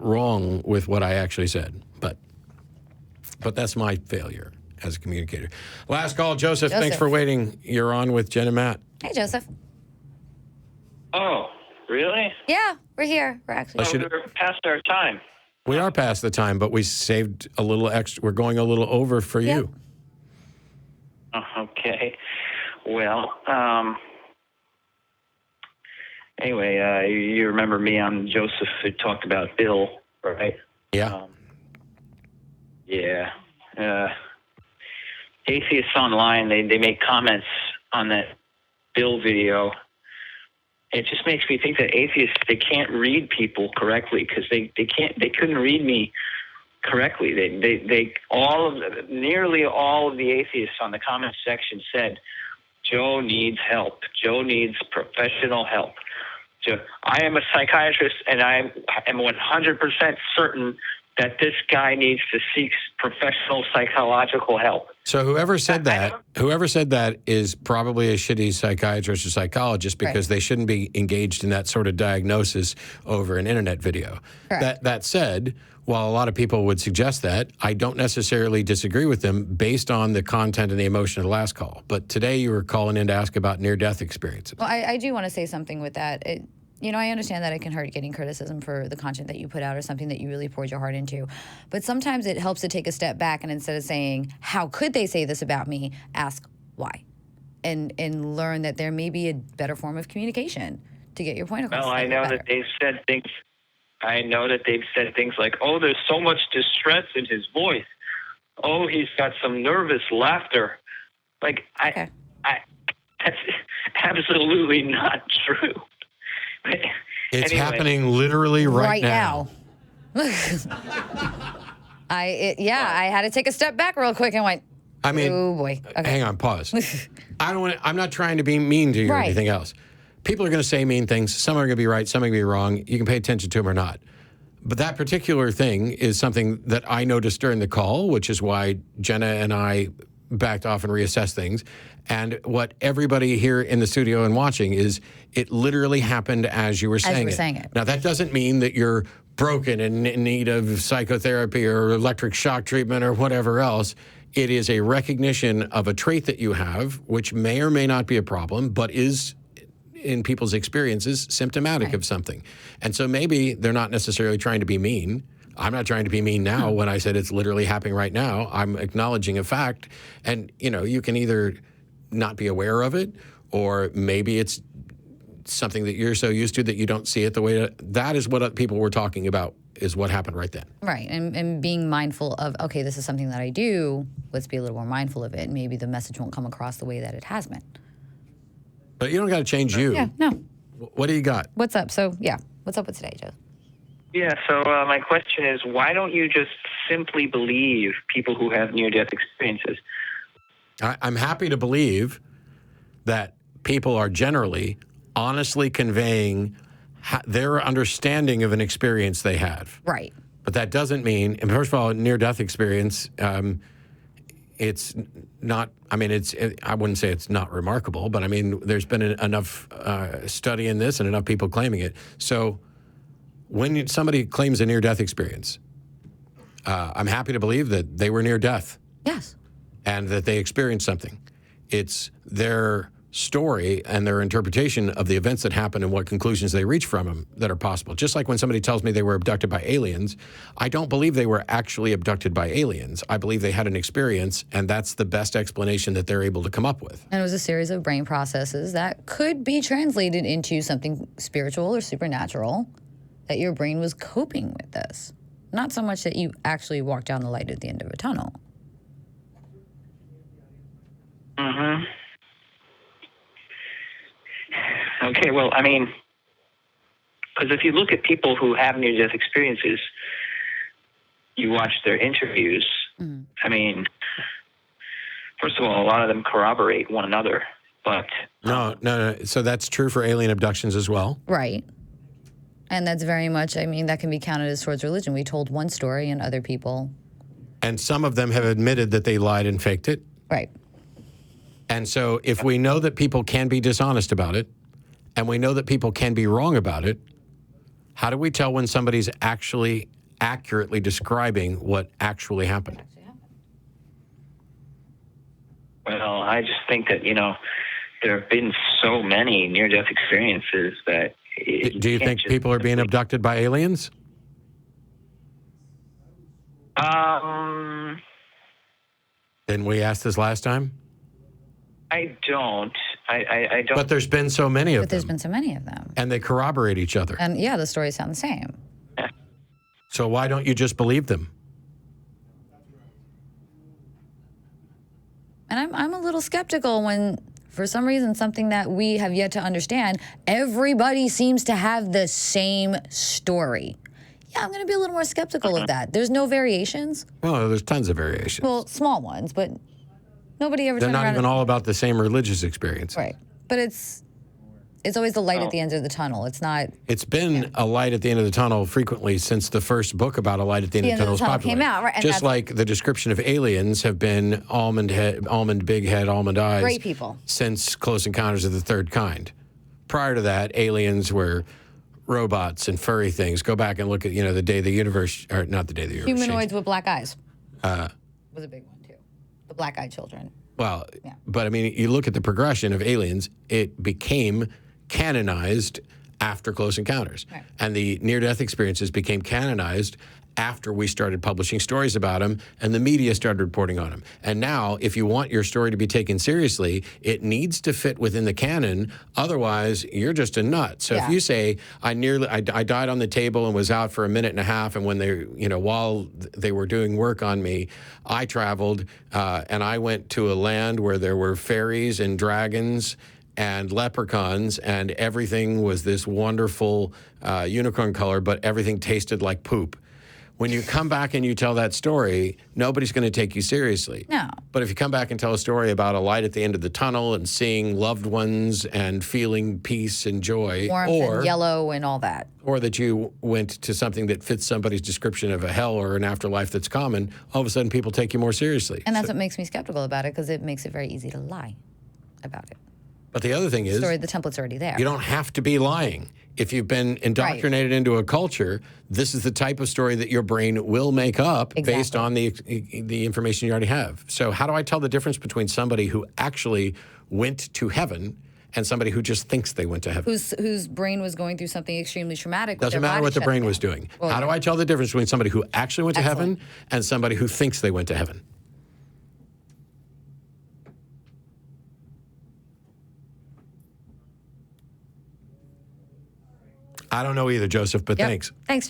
wrong with what I actually said, but that's my failure as a communicator. Last call, Joseph. Thanks for waiting. You're on with Jen and Matt. Hey, Joseph. Oh, really? Yeah, we're here. We're actually we're past our time. We are past the time, but we saved a little extra. We're going a little over for you. Okay. Well, anyway, you remember me on Joseph who talked about Bill, right? Yeah. Atheists online, they make comments on that Bill video. It just makes me think that atheists, they can't read people correctly because they couldn't read me correctly. Nearly all of the atheists on the comment section said, Joe needs help. Joe needs professional help. I am a psychiatrist, and I am 100% certain that this guy needs to seek professional psychological help. So whoever said that is probably a shitty psychiatrist or psychologist because they shouldn't be engaged in that sort of diagnosis over an internet video. That said, while a lot of people would suggest that, I don't necessarily disagree with them based on the content and the emotion of the last call. But today you were calling in to ask about near-death experiences. Well, I do want to say something with that. I understand that it can hurt getting criticism for the content that you put out or something that you really poured your heart into. But sometimes it helps to take a step back and instead of saying, how could they say this about me, ask why. And learn that there may be a better form of communication to get your point across. Well, I know that they've said things. I know that they've said things like, oh, there's so much distress in his voice. Oh, he's got some nervous laughter. Like, that's absolutely not true. It's happening literally right now. I had to take a step back real quick and went, oh boy. Okay. Hang on, pause. I'm not trying to be mean to you or anything else. People are going to say mean things. Some are going to be right, some are going to be wrong. You can pay attention to them or not. But that particular thing is something that I noticed during the call, which is why Jenna and I backed off and reassessed things. And what everybody here in the studio and watching is it literally happened as you were saying it. Now, that doesn't mean that you're broken and in need of psychotherapy or electric shock treatment or whatever else. It is a recognition of a trait that you have, which may or may not be a problem, but is, in people's experiences, symptomatic of something. And so maybe they're not necessarily trying to be mean. I'm not trying to be mean now when I said it's literally happening right now. I'm acknowledging a fact. And, you can either not be aware of it, or maybe it's something that you're so used to that you don't see it the way that is what people were talking about, is what happened right then. Right, and being mindful of, okay, this is something that I do, let's be a little more mindful of it, and maybe the message won't come across the way that it has been. But you don't got to change you. Yeah, no. What do you got? What's up? So, what's up with today, Joe? Yeah, so my question is, why don't you just simply believe people who have near-death experiences? I'm happy to believe that people are generally honestly conveying their understanding of an experience they have. Right. But that doesn't mean, and first of all, near-death experience, it's not, I wouldn't say it's not remarkable, but there's been enough study in this and enough people claiming it. So when somebody claims a near-death experience, I'm happy to believe that they were near death. Yes. And that they experienced something. It's their story and their interpretation of the events that happen and what conclusions they reach from them that are possible. Just like when somebody tells me they were abducted by aliens, I don't believe they were actually abducted by aliens. I believe they had an experience, and that's the best explanation that they're able to come up with. And it was a series of brain processes that could be translated into something spiritual or supernatural, that your brain was coping with this. Not so much that you actually walked down the light at the end of a tunnel. Mm-hmm. Okay, well, because if you look at people who have near-death experiences, you watch their interviews, first of all, a lot of them corroborate one another, but... No. So that's true for alien abductions as well? Right. And that's very much, that can be counted as towards religion. We told one story and other people... And some of them have admitted that they lied and faked it? Right. And so if we know that people can be dishonest about it, and we know that people can be wrong about it, How do we tell when somebody's actually accurately describing what actually happened? Well, I just think that, there have been so many near-death experiences that... Do you think people are being abducted by aliens? Didn't we ask this last time? I don't. I don't. But there's been so many of them. But there's been so many of them. And they corroborate each other. And yeah, the stories sound the same. So why don't you just believe them? And I'm a little skeptical when, for some reason, something that we have yet to understand, everybody seems to have the same story. Yeah, I'm going to be a little more skeptical of that. There's no variations. Well, there's tons of variations. Well, small ones, but nobody ever. They're turned not around even all about the same religious experience. Right, but it's always the light at the end of the tunnel. It's not. It's been a light at the end of the tunnel frequently since the first book about a light at the end of the tunnel was popular. Came out, right? And just like the description of aliens have been almond big head, almond eyes. Great people. Since Close Encounters of the Third Kind. Prior to that, aliens were robots and furry things. Go back and look at, the day the universe, or not the day the universe Humanoids changed. with black eyes was a big one too. The black-eyed children. Well, but I mean, you look at the progression of aliens, it became canonized after Close Encounters. Right. And the near-death experiences became canonized after we started publishing stories about them and the media started reporting on them. And now, if you want your story to be taken seriously, it needs to fit within the canon. Otherwise, you're just a nut. So if you say, I died on the table and was out for a minute and a half, and when they, while they were doing work on me, I traveled and I went to a land where there were fairies and dragons and leprechauns, and everything was this wonderful unicorn color, but everything tasted like poop. When you come back and you tell that story, nobody's going to take you seriously. No. But if you come back and tell a story about a light at the end of the tunnel and seeing loved ones and feeling peace and joy, warmth and yellow and all that, or that you went to something that fits somebody's description of a hell or an afterlife that's common, all of a sudden people take you more seriously. And that's what makes me skeptical about it, because it makes it very easy to lie about it. But the other thing is, the template's already there. You don't have to be lying. If you've been indoctrinated into a culture, this is the type of story that your brain will make up based on the information you already have. So how do I tell the difference between somebody who actually went to heaven and somebody who just thinks they went to heaven? Whose brain was going through something extremely traumatic. Doesn't matter what the brain was doing. Well, how do I tell the difference between somebody who actually went to heaven and somebody who thinks they went to heaven? I don't know either, Joseph, but thanks. Thanks, Joseph.